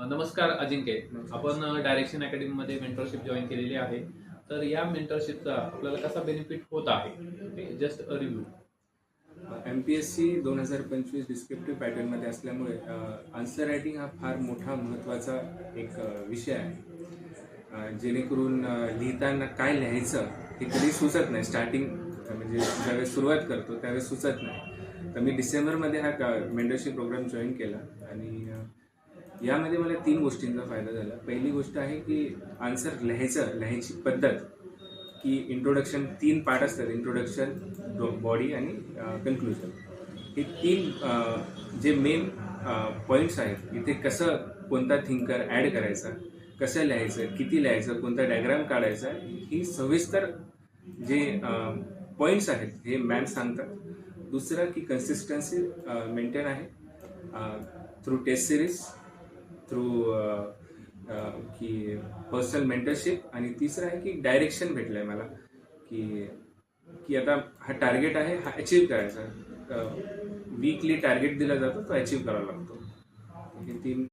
नमस्कार अजिंक्य. नमस्कार. आपण डायरेक्शन अकॅडमीमध्ये मेंटरशिप जॉईन केलेली आहे. तर या मेंटरशिपचा आपल्याला कसा बेनिफिट होत आहे? Just a review. MPSC 2025 descriptive पॅटर्नमध्ये असल्यामुळे आन्सर रायटिंग हा फार मोठा महत्त्वाचा एक विषय आहे. जेणेकरून लिहिताना काय लिहायचं हे कधी सुचत नाही. स्टार्टिंग म्हणजे ज्यावेळेस सुरुवात करतो त्यावेळेस सुचत नाही. तर मी डिसेंबरमध्ये हा मेंटरशिप प्रोग्राम जॉईन केला आणि यामध्ये मला 3 गोष्टींचा फायदा झाला. पहिली गोष्ट आहे की आन्सर लिहायची पद्धत, की इंट्रोडक्शन 3 पार्ट असतात. इंट्रोडक्शन, बॉडी आणि कन्क्लुजन. हे 3 जे मेन पॉईंट्स आहेत. इथे कसं कोणता थिंकर ॲड करायचा, कसं लिहायचं, किती लिहायचं, कोणता डायग्राम काढायचा, ही सविस्तर जे पॉईंट्स आहेत हे मॅम सांगतात. दुसरं की कन्सिस्टन्सी मेंटेन आहे थ्रू टेस्ट सिरीज, थ्रू की पर्सनल मेंटरशिप. आणि तिसरं आहे की डायरेक्शन भेटलं आहे मला, की की आता हा टार्गेट आहे, हा अचीव करायचा. वीकली टार्गेट दिला जातो, तो अचीव करावा लागतो. हे 3